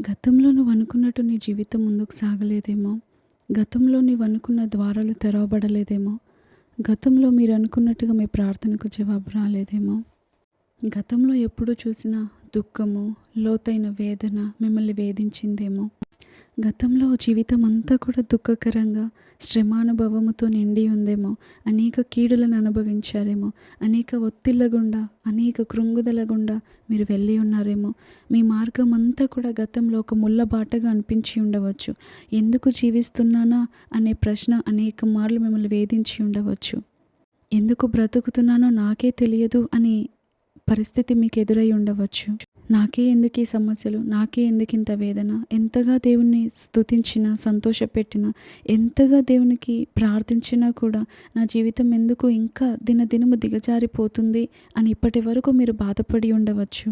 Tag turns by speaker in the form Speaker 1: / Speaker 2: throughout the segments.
Speaker 1: గతంలో నువ్వనుకున్నట్టు నీ జీవితం ముందుకు సాగలేదేమో! గతంలో నీవనుకున్న ద్వారాలు తెరవబడలేదేమో! గతంలో మీరనుకున్నట్టుగా మీ ప్రార్థనకు జవాబు రాలేదేమో! గతంలో ఎప్పుడు చూసినా దుఃఖము, లోతైన వేదన మిమ్మల్ని వేధించిందేమో! గతంలో జీవితం అంతా కూడా దుఃఖకరంగా, శ్రమానుభవముతో నిండి ఉందేమో! అనేక కీడులను అనుభవించారేమో! అనేక ఒత్తిళ్ళ గుండా, అనేక కృంగుదల గుండా మీరు వెళ్ళి ఉన్నారేమో! మీ మార్గం అంతా కూడా గతంలో ఒక ముళ్ళబాటగా అనిపించి ఉండవచ్చు. ఎందుకు జీవిస్తున్నానా అనే ప్రశ్న అనేక మార్లు మిమ్మల్ని వేధించి ఉండవచ్చు. ఎందుకు బ్రతుకుతున్నానో నాకే తెలియదు అని పరిస్థితి మీకు ఎదురై ఉండవచ్చు. నాకే ఎందుకు ఈ సమస్యలు, నాకే ఎందుకు ఇంత వేదన, ఎంతగా దేవుణ్ణి స్తుతించినా, సంతోషపెట్టినా, ఎంతగా దేవునికి ప్రార్థించినా కూడా నా జీవితం ఎందుకు ఇంకా దినదినము దిగజారిపోతుంది అని ఇప్పటి వరకు మీరు బాధపడి ఉండవచ్చు.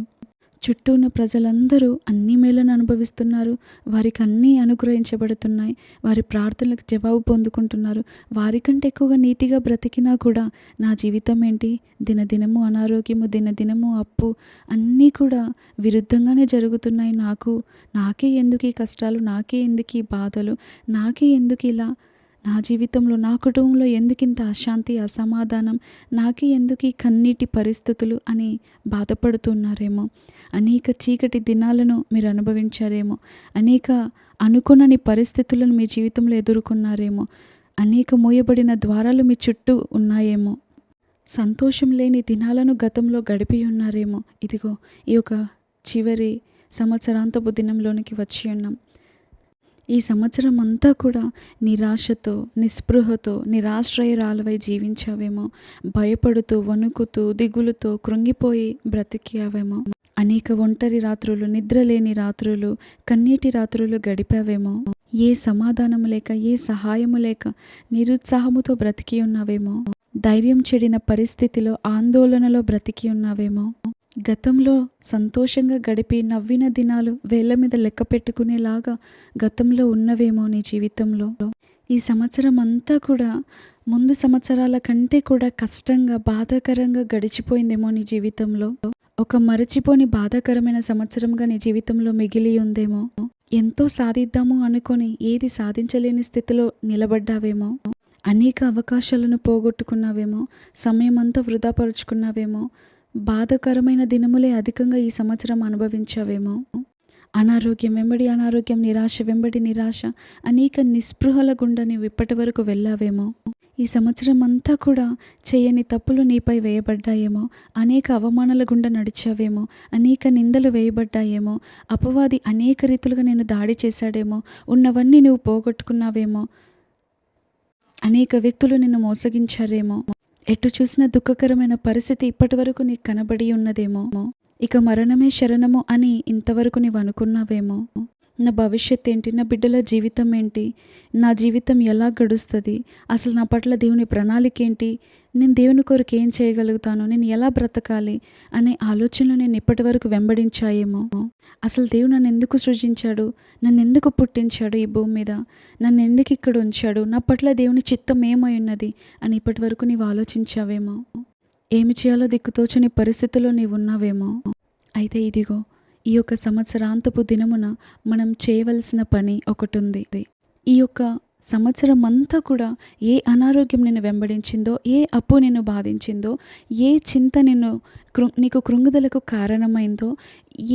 Speaker 1: చుట్టూ ఉన్న ప్రజలందరూ అన్ని మేలను అనుభవిస్తున్నారు. వారికి అన్నీ అనుగ్రహించబడుతున్నాయి. వారి ప్రార్థనలకు జవాబు పొందుకుంటున్నారు. వారికంటే ఎక్కువగా నీతిగా బ్రతికినా కూడా నా జీవితం ఏంటి, దినదినము అనారోగ్యము, దినదినము అప్పు అన్నీ కూడా విరుద్ధంగానే జరుగుతున్నాయి. నాకే ఎందుకు ఈ కష్టాలు, నాకే ఎందుకు ఈ బాధలు, నాకే ఎందుకు ఇలా, నా జీవితంలో, నా కుటుంబంలో ఎందుకింత అశాంతి, అసమాధానం, నాకే ఎందుకు ఈ కన్నీటి పరిస్థితులు అని బాధపడుతున్నారేమో! అనేక చీకటి దినాలను మీరు అనుభవించారేమో! అనేక అనుకోనని పరిస్థితులను మీ జీవితంలో ఎదుర్కొన్నారేమో! అనేక మూయబడిన ద్వారాలు మీ చుట్టూ ఉన్నాయేమో! సంతోషం లేని దినాలను గతంలో గడిపి ఉన్నారేమో! ఇదిగో ఈ యొక్క చివరి సంవత్సరాంతపు దినంలోనికి వచ్చి ఉన్నాం. ఈ సంవత్సరం అంతా కూడా నిరాశతో, నిస్పృహతో, నిరాశ్రయురాలవై జీవించావేమో! భయపడుతూ, వణుకుతూ, దిగులుతో కృంగిపోయి బ్రతికావేమో! అనేక ఒంటరి రాత్రులు, నిద్రలేని రాత్రులు, కన్నీటి రాత్రులు గడిపావేమో! ఏ సమాధానము లేక, ఏ సహాయము లేక నిరుత్సాహముతో బ్రతికి ఉన్నావేమో! ధైర్యం చెడిన పరిస్థితిలో, ఆందోళనలో బ్రతికి ఉన్నావేమో! గతంలో సంతోషంగా గడిపి నవ్విన దినాలు వేళ్ళ మీద లెక్క పెట్టుకునేలాగా గతంలో ఉన్నవేమో నీ జీవితంలో. ఈ సంవత్సరం అంతా కూడా ముందు సంవత్సరాల కంటే కూడా కష్టంగా, బాధాకరంగా గడిచిపోయిందేమో నీ జీవితంలో. ఒక మరచిపోని బాధాకరమైన సంవత్సరంగా నీ జీవితంలో మిగిలి ఉందేమో. ఎంతో సాధిద్దాము అనుకొని ఏది సాధించలేని స్థితిలో నిలబడ్డావేమో. అనేక అవకాశాలను పోగొట్టుకున్నావేమో. సమయం అంతా వృధాపరుచుకున్నావేమో. బాధాకరమైన దినములే అధికంగా ఈ సంవత్సరం అనుభవించావేమో. అనారోగ్యం వెంబడి అనారోగ్యం, నిరాశ వెంబడి నిరాశ, అనేక నిస్పృహల గుండా నీవు ఇప్పటి వరకు వెళ్ళావేమో. ఈ సంవత్సరం అంతా కూడా చేయని తప్పులు నీపై వేయబడ్డాయేమో. అనేక అవమానాల గుండా నడిచావేమో. అనేక నిందలు వేయబడ్డాయేమో. అపవాది అనేక రీతులుగా నేను దాడి చేశాడేమో. ఉన్నవన్నీ నువ్వు పోగొట్టుకున్నావేమో. అనేక వ్యక్తులు నిన్ను మోసగించారేమో. ఎటు చూసిన దుఃఖకరమైన పరిస్థితి ఇప్పటి వరకు నీకు కనబడి ఉన్నదేమో. ఇక మరణమే శరణము అని ఇంతవరకు నీవు అనుకున్నావేమో. నా భవిష్యత్ ఏంటి, నా బిడ్డల జీవితం ఏంటి, నా జీవితం ఎలా గడుస్తుంది, అసలు నా పట్ల దేవుని ప్రణాళిక ఏంటి, నేను దేవుని కొరకు ఏం చేయగలుగుతాను, నేను ఎలా బ్రతకాలి అనే ఆలోచనలు నేను ఇప్పటి వరకు వెంబడించాయేమో. అసలు దేవుడు నన్ను ఎందుకు సృజించాడు, నన్ను ఎందుకు పుట్టించాడు ఈ భూమి మీద, నన్ను ఎందుకు ఇక్కడ ఉంచాడు, నా పట్ల దేవుని చిత్తం ఏమై ఉన్నది అని ఇప్పటి వరకు నీవు ఆలోచించావేమో. ఏమి చేయాలో దిక్కుతోచని పరిస్థితుల్లో నీవు ఉన్నావేమో. అయితే ఇదిగో ఈ యొక్క సంవత్సరాంతపు దినమున మనం చేయవలసిన పని ఒకటి ఉంది. ఈ యొక్క సంవత్సరం అంతా కూడా ఏ అనారోగ్యం నిన్ను వెంబడించిందో, ఏ అప్పు నిన్ను బాధించిందో, ఏ చింత నీకు కృంగుదలకు కారణమైందో,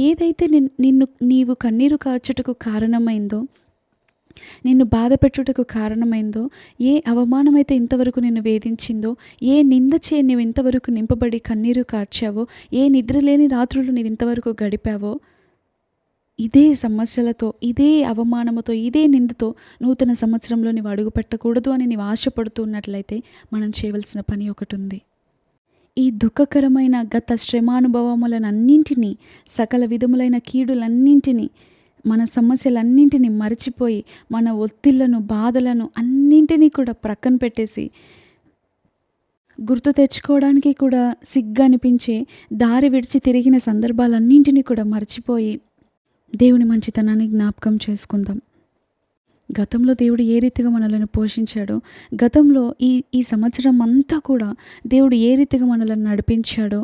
Speaker 1: ఏదైతే నీవు కన్నీరు కార్చుటకు కారణమైందో, నిన్ను బాధ పెట్టుటకు కారణమైందో, ఏ అవమానమైతే ఇంతవరకు నిన్ను వేధించిందో, ఏ నిందచే నీవు ఇంతవరకు నింపబడి కన్నీరు కార్చావో, ఏ నిద్రలేని రాత్రులు నీవు ఇంతవరకు గడిపావో, ఇదే సమస్యలతో, ఇదే అవమానముతో, ఇదే నిందతో నూతన సంవత్సరంలో నీవు అడుగు పెట్టకూడదు అని నీవు ఆశపడుతూ ఉన్నట్లయితే మనం చేయవలసిన పని ఒకటి ఉంది. ఈ దుఃఖకరమైన గత శ్రమానుభవములనన్నింటినీ, సకల విధములైన కీడులన్నింటినీ, మన సమస్యలన్నింటినీ మరచిపోయి, మన ఒత్తిళ్లను, బాధలను అన్నింటినీ కూడా ప్రక్కన పెట్టేసి, గుర్తు తెచ్చుకోవడానికి కూడా సిగ్గు అనిపించే దారి విడిచి తిరిగిన సందర్భాలన్నింటినీ కూడా మర్చిపోయి దేవుని మంచితనాన్ని జ్ఞాపకం చేసుకుందాం. గతంలో దేవుడు ఏ రీతిగా మనలను పోషించాడో, గతంలో ఈ ఈ సంవత్సరం అంతా కూడా దేవుడు ఏ రీతిగా మనలను నడిపించాడో,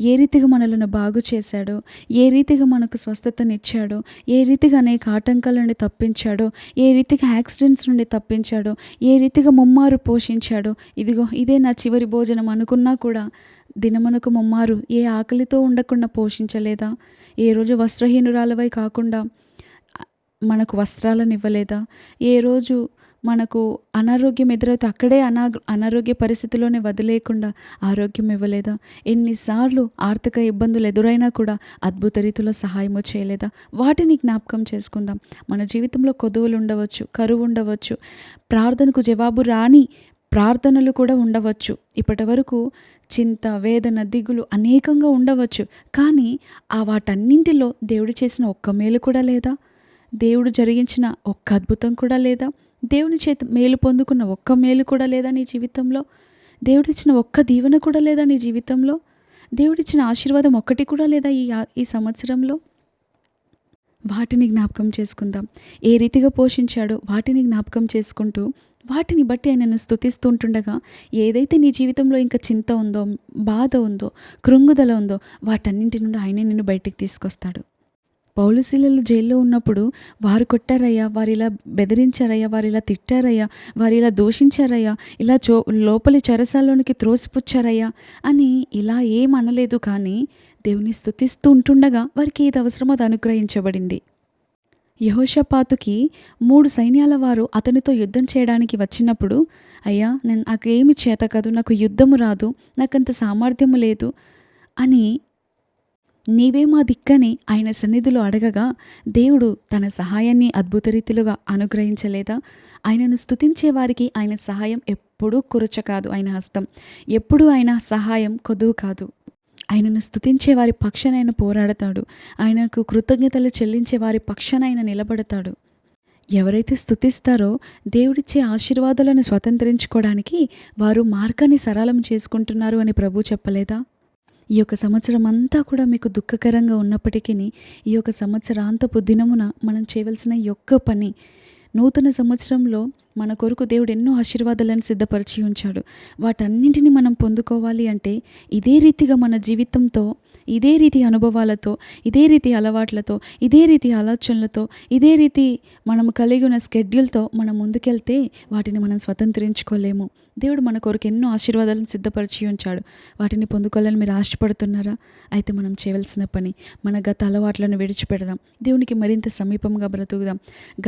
Speaker 1: ఏ రీతిగా మనలను బాగు చేశాడో, ఏ రీతిగా మనకు స్వస్థతనిచ్చాడో, ఏ రీతిగా అనేక ఆటంకాల నుండి తప్పించాడో, ఏ రీతిగా యాక్సిడెంట్స్ నుండి తప్పించాడో, ఏ రీతిగా ముమ్మారు పోషించాడో, ఇదిగో ఇదే నా చివరి భోజనం అనుకున్నా కూడా దినమునకు ముమ్మారు ఏ ఆకలితో ఉండకుండా పోషించలేదా? ఏ రోజు వస్త్రహీనురాలవై కాకుండా మనకు వస్త్రాలను ఇవ్వలేదా? ఏ రోజు మనకు అనారోగ్యం ఎదురైతే అక్కడే అనారోగ్య పరిస్థితిలోనే వదిలేయకుండా ఆరోగ్యం ఇవ్వలేదా? ఎన్నిసార్లు ఆర్థిక ఇబ్బందులు ఎదురైనా కూడా అద్భుత రీతిలో సహాయము చేయలేదా? వాటిని జ్ఞాపకం చేసుకుందాం. మన జీవితంలో కొదువులు ఉండవచ్చు, కరువు ఉండవచ్చు, ప్రార్థనకు జవాబు రాని ప్రార్థనలు కూడా ఉండవచ్చు. ఇప్పటి వరకు చింత, వేదన, దిగులు అనేకంగా ఉండవచ్చు. కానీ వాటన్నింటిలో దేవుడు చేసిన ఒక్క మేలు కూడా లేదా? దేవుడు జరిగించిన ఒక్క అద్భుతం కూడా లేదా? దేవుని చేత మేలు పొందుకున్న ఒక్క మేలు కూడా లేదా నీ జీవితంలో? దేవుడిచ్చిన ఒక్క దీవెన కూడా లేదా నీ జీవితంలో? దేవుడిచ్చిన ఆశీర్వాదం ఒక్కటి కూడా లేదా ఈ సంవత్సరంలో? వాటిని జ్ఞాపకం చేసుకుందాం. ఏ రీతిగా పోషించాడో వాటిని జ్ఞాపకం చేసుకుంటూ వాటిని బట్టి ఆయనను స్తుతిస్తూ ఉంటుండగా, ఏదైతే నీ జీవితంలో ఇంకా చింత ఉందో, బాధ ఉందో, కృంగుదల ఉందో వాటన్నింటి నుండి ఆయనే నిన్ను బయటికి తీసుకొస్తాడు. పౌలు శీలలు జైల్లో ఉన్నప్పుడు వారు కొట్టారయ్యా, వారు ఇలా బెదిరించారయ్యా, వారు ఇలా తిట్టారయ్యా, వారు ఇలా దూషించారయ్యా, ఇలా లోపలి చెరసాల్లోనికి త్రోసిపుచ్చారయ్యా అని ఇలా ఏమనలేదు. కానీ దేవుని స్తుతిస్తూ ఉంటుండగా వారికి ఏది అవసరమో అది అనుగ్రహించబడింది. యెహోషాపాతుకి 3 సైన్యాల వారు అతనితో యుద్ధం చేయడానికి వచ్చినప్పుడు, అయ్యా నాకేమి చేత కాదు, నాకు యుద్ధము రాదు, నాకంత సామర్థ్యము లేదు అని నీవే మా దిక్కని ఆయన సన్నిధిలో అడగగా, దేవుడు తన సహాయాన్ని అద్భుత రీతిలుగా అనుగ్రహించలేదా? ఆయనను స్తుతించే వారికి ఆయన సహాయం ఎప్పుడూ కురచ కాదు. ఆయన హస్తం ఎప్పుడూ ఆయన సహాయం కొదువు కాదు. ఆయనను స్తుతించే వారి పక్షాన ఆయన పోరాడతాడు. ఆయనకు కృతజ్ఞతలు చెల్లించే వారి పక్షాన ఆయన నిలబడతాడు. ఎవరైతే స్తుతిస్తారో దేవుడిచ్చే ఆశీర్వాదాలను స్వతంత్రించుకోవడానికి వారు మార్గాన్ని సరళం చేసుకుంటున్నారు అని ప్రభు చెప్పలేదా? ఈ యొక్క సంవత్సరం అంతా కూడా మీకు దుఃఖకరంగా ఉన్నప్పటికీ, ఈ యొక్క సంవత్సరాంతపు దినమున మనం చేయవలసిన ఈ ఒక్క పని, నూతన సంవత్సరంలో మన కొరకు దేవుడు ఎన్నో ఆశీర్వాదాలను సిద్ధపరిచి ఉంచాడు. వాటన్నింటినీ మనం పొందుకోవాలి అంటే ఇదే రీతిగా మన జీవితంతో, ఇదే రీతి అనుభవాలతో, ఇదే రీతి అలవాట్లతో, ఇదే రీతి ఆలోచనలతో, ఇదే రీతి మనము కలిగి ఉన్న స్కెడ్యూల్తో మనం ముందుకెళ్తే వాటిని మనం స్వతంత్రించుకోలేము. దేవుడు మన కొరకు ఎన్నో ఆశీర్వాదాలను సిద్ధపరిచి ఉంచాడు. వాటిని పొందుకోవాలని మీరు ఆశపడుతున్నారా? అయితే మనం చేయవలసిన పని, మన గత అలవాట్లను విడిచిపెడదాం. దేవునికి మరింత సమీపంగా బ్రతుకుదాం.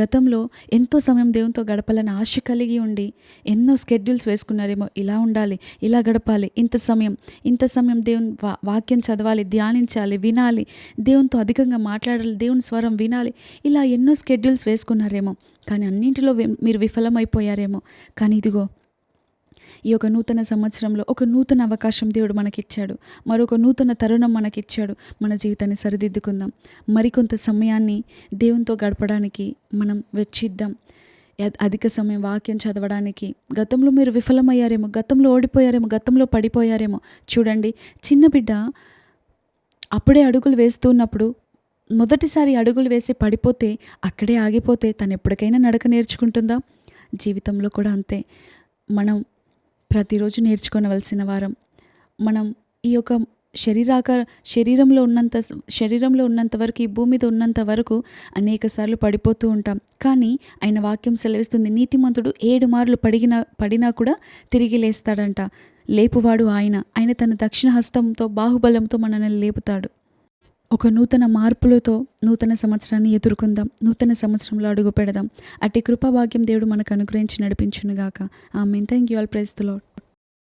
Speaker 1: గతంలో ఎంతో సమయం దేవునితో గడపాలని ఆశ కలిగి ఉండి ఎన్నో స్కెడ్యూల్స్ వేసుకున్నారేమో, ఇలా ఉండాలి, ఇలా గడపాలి, ఇంత సమయం దేవుని వాక్యం చదవాలి, ధ్యానించాలి, వినాలి, దేవునితో అధికంగా మాట్లాడాలి, దేవుని స్వరం వినాలి, ఇలా ఎన్నో స్కెడ్యూల్స్ వేసుకున్నారేమో. కానీ అన్నింటిలో మీరు విఫలమైపోయారేమో. కానీ ఇదిగో ఈ యొక్క నూతన సంవత్సరంలో ఒక నూతన అవకాశం దేవుడు మనకిచ్చాడు. మరొక నూతన తరుణం మనకిచ్చాడు. మన జీవితాన్ని సరిదిద్దుకుందాం. మరికొంత సమయాన్ని దేవునితో గడపడానికి మనం వెచ్చిద్దాం. అధిక సమయం వాక్యం చదవడానికి. గతంలో మీరు విఫలమయ్యారేమో, గతంలో ఓడిపోయారేమో, గతంలో పడిపోయారేమో. చూడండి, చిన్న బిడ్డ అప్పుడే అడుగులు వేస్తున్నప్పుడు మొదటిసారి అడుగులు వేసి పడిపోతే, అక్కడే ఆగిపోతే తను ఎప్పటికైనా నడక నేర్చుకుంటుందా? జీవితంలో కూడా అంతే. మనం ప్రతిరోజు నేర్చుకోవలసిన వారం. మనం ఈ యొక్క శరీరంలో ఉన్నంత వరకు, ఈ భూమి మీద ఉన్నంత వరకు అనేక సార్లు పడిపోతూ ఉంటాం. కానీ ఆయన వాక్యం సెలవిస్తుంది, నీతిమంతుడు 7 మార్లు పడినా కూడా తిరిగి లేస్తాడంట. లేపువాడు ఆయన తన దక్షిణ హస్తంతో, బాహుబలంతో మనల్ని లేపుతాడు. ఒక నూతన మార్పులతో నూతన సంవత్సరాన్ని ఎదుర్కొందాం. నూతన సంవత్సరంలో అడుగు పెడదాం. అట్టి కృపాభాగ్యం దేవుడు మనకు అనుగ్రహించి నడిపించునుగాక. Amen. Thank you all. Praise the lord.